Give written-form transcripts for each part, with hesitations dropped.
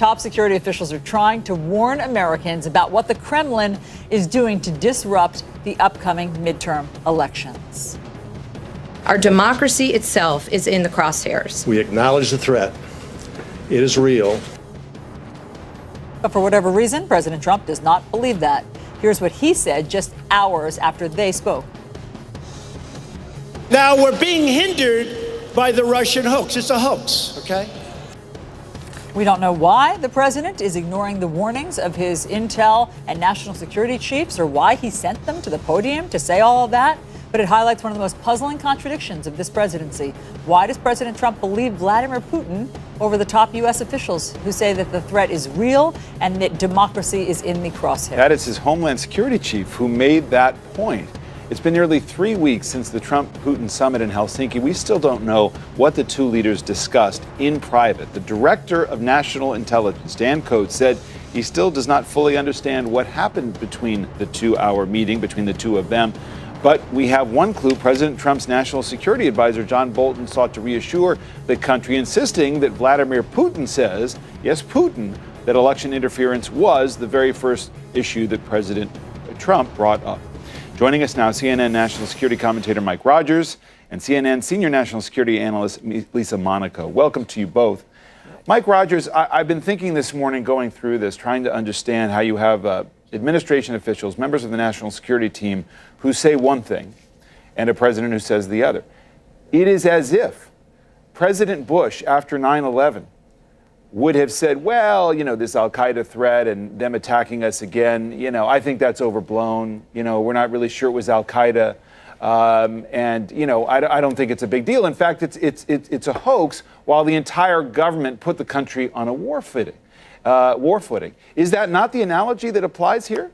top security officials are trying to warn Americans about what the Kremlin is doing to disrupt the upcoming midterm elections. Our democracy itself is in the crosshairs. We acknowledge the threat. It is real. But for whatever reason, President Trump does not believe that. Here's what he said just hours after they spoke. Now we're being hindered by the Russian hoax. It's a hoax, okay? We don't know why the president is ignoring the warnings of his intel and national security chiefs or why he sent them to the podium to say all of that. But it highlights one of the most puzzling contradictions of this presidency. Why does President Trump believe Vladimir Putin over the top U.S. officials who say that the threat is real and that democracy is in the crosshairs? That is his Homeland Security chief who made that point. It's been nearly 3 weeks since the Trump-Putin summit in Helsinki. We still don't know what the two leaders discussed in private. The director of national intelligence, Dan Coats, said he still does not fully understand what happened between the 2-hour meeting between the two of them. But we have one clue. President Trump's national security advisor, John Bolton, sought to reassure the country, insisting that Vladimir Putin says, yes, Putin, that election interference was the very first issue that President Trump brought up. Joining us now, CNN national security commentator Mike Rogers and CNN senior national security analyst Lisa Monaco. Welcome to you both. Mike Rogers, I've been thinking this morning going through this, trying to understand how you have administration officials, members of the national security team, who say one thing and a president who says the other. It is as if President Bush, after 9/11, would have said, well, this al-Qaeda threat and them attacking us again, I think that's overblown. We're not really sure it was al-Qaeda. I don't think it's a big deal. In fact, it's a hoax, while the entire government put the country on a war footing. Is that not the analogy that applies here?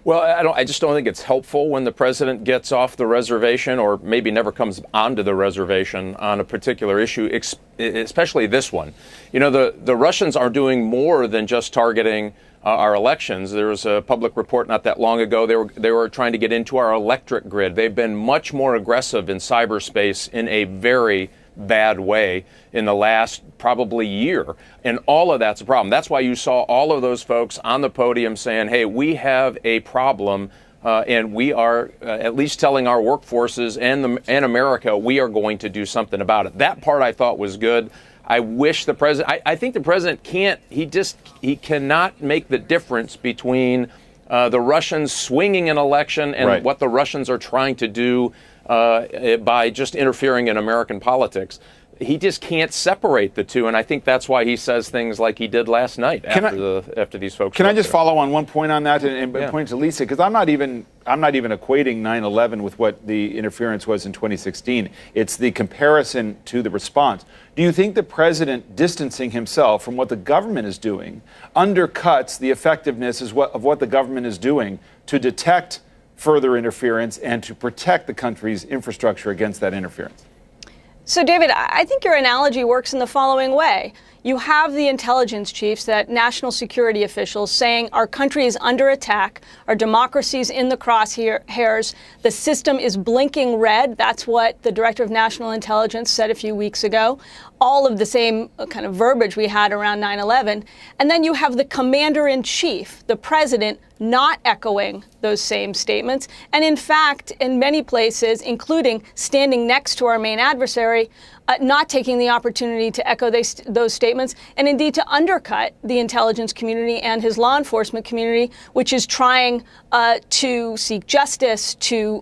Well, I just don't think it's helpful when the president gets off the reservation or maybe never comes onto the reservation on a particular issue, especially this one. The Russians are doing more than just targeting our elections. There was a public report not that long ago. They were trying to get into our electric grid. They've been much more aggressive in cyberspace in a very bad way in the last probably year. And all of that's a problem. That's why you saw all of those folks on the podium saying, hey, we have a problem and we are at least telling our workforces and America, we are going to do something about it. That part I thought was good. I wish the president, I think the president can't, he cannot make the difference between the Russians swinging an election and what the Russians are trying to do by just interfering in American politics. He just can't separate the two, and I think that's why he says things like he did last night after these folks. Can I just follow on one point on that and point to Lisa, because I'm not even equating 9/11 with what the interference was in 2016. It's the comparison to the response. Do you think the president distancing himself from what the government is doing undercuts the effectiveness of what the government is doing to detect further interference and to protect the country's infrastructure against that interference? So, David, I think your analogy works in the following way. You have the intelligence chiefs, that national security officials, saying our country is under attack, our democracy is in the crosshairs, the system is blinking red. That's what the director of national intelligence said a few weeks ago. All of the same kind of verbiage we had around 9/11. And then you have the commander-in-chief, the president, not echoing those same statements. And in fact, in many places, including standing next to our main adversary, not taking the opportunity to echo those statements and indeed to undercut the intelligence community and his law enforcement community, which is trying to seek justice, to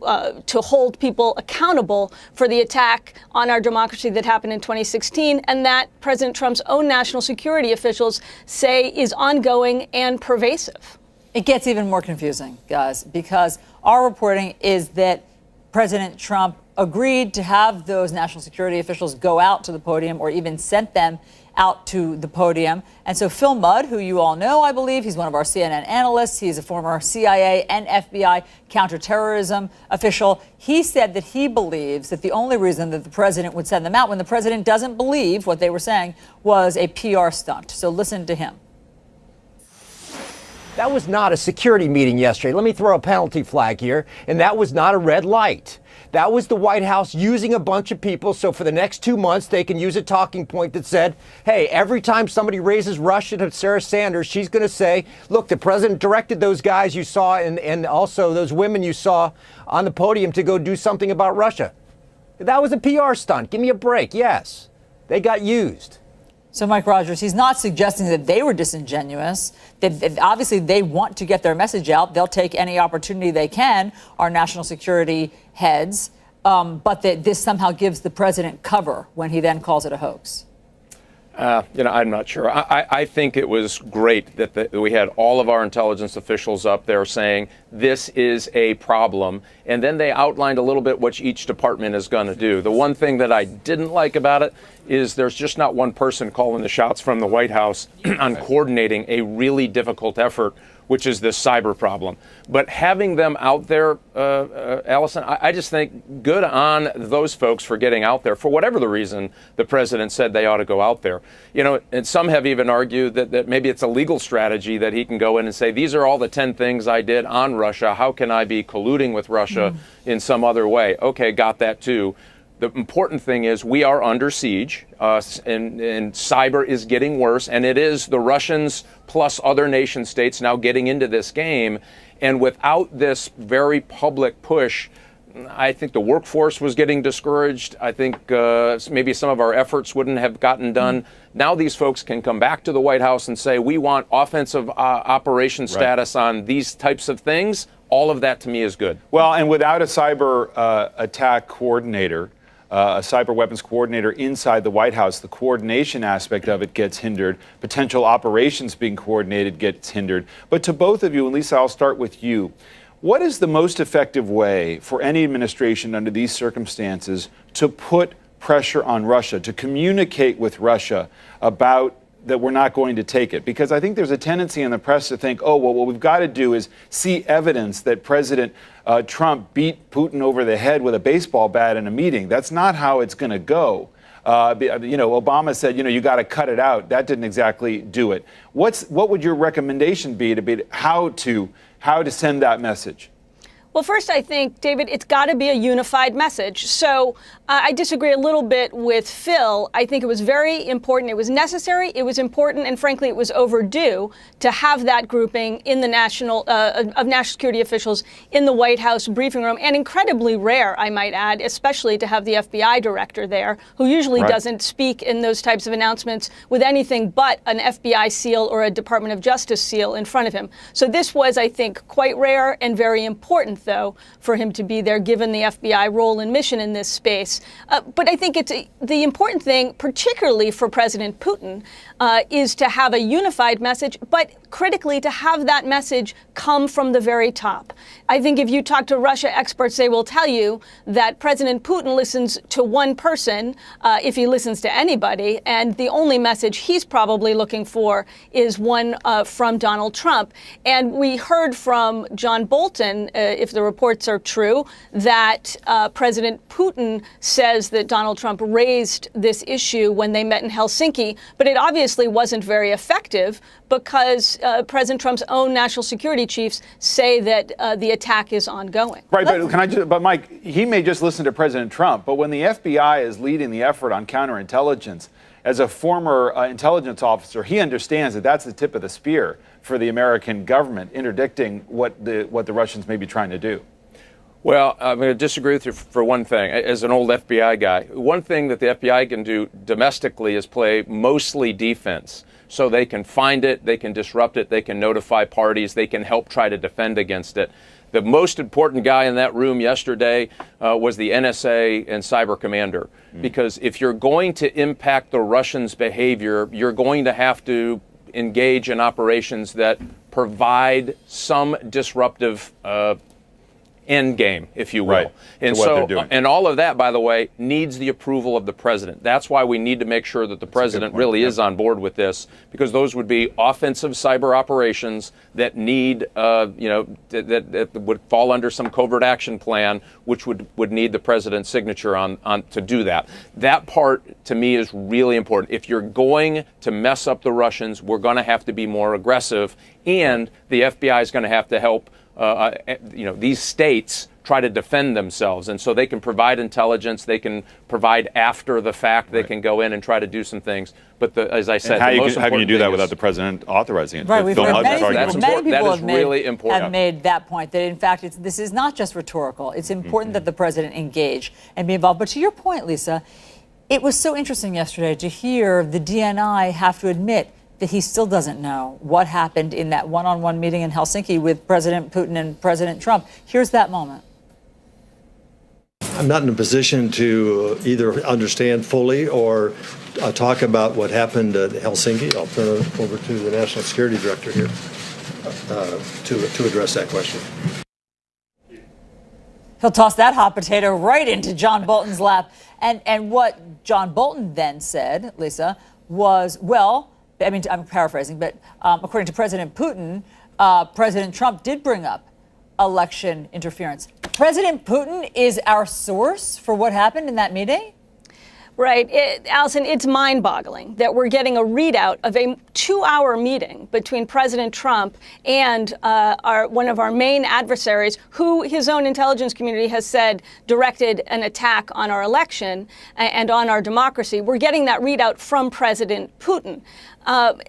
hold people accountable for the attack on our democracy that happened in 2016, and that President Trump's own national security officials say is ongoing and pervasive. It gets even more confusing, guys, because our reporting is that President Trump agreed to have those national security officials go out to the podium or even sent them out to the podium. And so Phil Mudd, who you all know, I believe, he's one of our CNN analysts. He's a former CIA and FBI counterterrorism official. He said that he believes that the only reason that the president would send them out when the president doesn't believe what they were saying was a PR stunt. So listen to him. That was not a security meeting yesterday. Let me throw a penalty flag here. And that was not a red light. That was the White House using a bunch of people so for the next 2 months they can use a talking point that said, hey, every time somebody raises Russia to Sarah Sanders, she's going to say, look, the president directed those guys you saw and also those women you saw on the podium to go do something about Russia. That was a PR stunt. Give me a break. Yes, they got used. So, Mike Rogers, he's not suggesting that they were disingenuous, that obviously they want to get their message out. They'll take any opportunity they can, our national security heads, but that this somehow gives the president cover when he then calls it a hoax. I'm not sure. I think it was great that we had all of our intelligence officials up there saying this is a problem. And then they outlined a little bit what each department is going to do. The one thing that I didn't like about it is there's just not one person calling the shots from the White House on coordinating a really difficult effort, which is this cyber problem. But having them out there, Allison, I just think good on those folks for getting out there. For whatever the reason, the president said they ought to go out there. And some have even argued that maybe it's a legal strategy that he can go in and say, these are all the 10 things I did on Russia. How can I be colluding with Russia in some other way? Okay, got that too. The important thing is we are under siege, and cyber is getting worse, and it is the Russians plus other nation states now getting into this game. And without this very public push, I think the workforce was getting discouraged. I think maybe some of our efforts wouldn't have gotten done. Now these folks can come back to the White House and say, we want offensive operation status on these types of things. All of that to me is good. Well, and without a cyber attack coordinator, a cyber weapons coordinator inside the White House, the coordination aspect of it gets hindered. Potential operations being coordinated gets hindered. But to both of you, and Lisa, I'll start with you. What is the most effective way for any administration under these circumstances to put pressure on Russia, to communicate with Russia about that we're not going to take it? Because I think there's a tendency in the press to think, oh, well, what we've got to do is see evidence that President Trump beat Putin over the head with a baseball bat in a meeting. That's not how it's going to go. Obama said, you got to cut it out. That didn't exactly do it. What would your recommendation be how to send that message? Well, first, I think, David, it's got to be a unified message. So I disagree a little bit with Phil. I think it was very important. It was necessary. It was important. And frankly, it was overdue to have that grouping in the national security officials in the White House briefing room. And incredibly rare, I might add, especially to have the FBI director there, who usually doesn't speak in those types of announcements with anything but an FBI seal or a Department of Justice seal in front of him. So this was, I think, quite rare and very important, though, for him to be there, given the FBI role and mission in this space. But I think the important thing, particularly for President Putin, is to have a unified message, but critically to have that message come from the very top. I think if you talk to Russia experts, they will tell you that President Putin listens to one person, if he listens to anybody, and the only message he's probably looking for is one from Donald Trump. And we heard from John Bolton, if the reports are true, that President Putin says that Donald Trump raised this issue when they met in Helsinki, but it obviously wasn't very effective because President Trump's own national security chiefs say that the attack is ongoing. Right, but Mike, he may just listen to President Trump, but when the FBI is leading the effort on counterintelligence, as a former intelligence officer, he understands that that's the tip of the spear for the American government, interdicting what the Russians may be trying to do. Well, I'm going to disagree with you for one thing. As an old FBI guy, one thing that the FBI can do domestically is play mostly defense. So they can find it, they can disrupt it, they can notify parties, they can help try to defend against it. The most important guy in that room yesterday was the NSA and cyber commander. Because if you're going to impact the Russians' behavior, you're going to have to engage in operations that provide some disruptive end game, if you will. Right. And and all of that, by the way, needs the approval of the president. That's why we need to make sure that the president really is on board with this, because those would be offensive cyber operations that need, that would fall under some covert action plan, which would need the president's signature on to do that. That part, to me, is really important. If you're going to mess up the Russians, we're going to have to be more aggressive. and the FBI is going to have to help these states try to defend themselves. And so they can provide intelligence, they can provide after the fact, they can go in and try to do some things. But as I said, how can you do that without the president authorizing it? Right, we've heard many people have made that point, that in fact this is not just rhetorical. It's important that the president engage and be involved. But to your point, Lisa, it was so interesting yesterday to hear the DNI have to admit that he still doesn't know what happened in that one-on-one meeting in Helsinki with President Putin and President Trump. Here's that moment. I'm not in a position to either understand fully or talk about what happened at Helsinki. I'll turn it over to the National Security Director here to address that question. He'll toss that hot potato right into John Bolton's lap. And what John Bolton then said, Lisa, was, well, I mean, I'm paraphrasing, but according to President Putin, President Trump did bring up election interference. President Putin is our source for what happened in that meeting? Right. Allison, it's mind-boggling that we're getting a readout of a 2-hour meeting between President Trump and one of our main adversaries, who his own intelligence community has said directed an attack on our election and on our democracy. We're getting that readout from President Putin.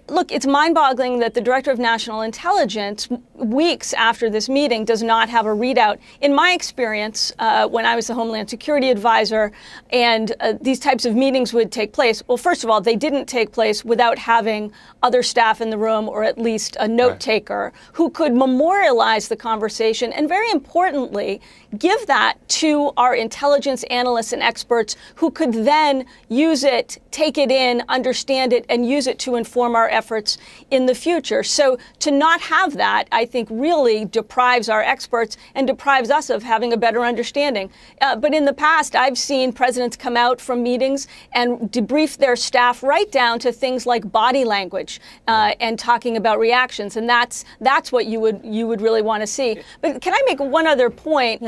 Look, it's mind-boggling that the Director of National Intelligence, weeks after this meeting, does not have a readout. In my experience, when I was the Homeland Security Advisor and these types of meetings would take place, well, first of all, they didn't take place without having other staff in the room, or at least a note taker who could memorialize the conversation and, very importantly, give that to our intelligence analysts and experts who could then use it, take it in, understand it, and use it to inform our efforts in the future. So to not have that, I think, really deprives our experts and deprives us of having a better understanding. But in the past, I've seen presidents come out from meetings and debrief their staff right down to things like body language and talking about reactions. And that's what you would really want to see. But can I make one other point,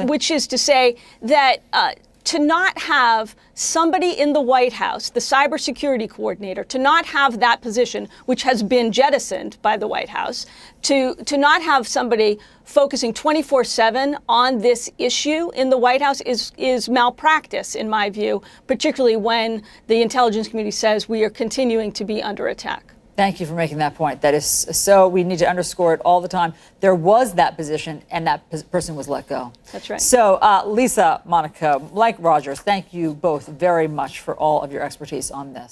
which is to say that to not have somebody in the White House, the cybersecurity coordinator, to not have that position, which has been jettisoned by the White House, to not have somebody focusing 24/7 on this issue in the White House is malpractice, in my view, particularly when the intelligence community says we are continuing to be under attack. Thank you for making that point. That is so, we need to underscore it all the time. There was that position, and that person was let go. That's right. So, Lisa, Monica, Mike Rogers, thank you both very much for all of your expertise on this.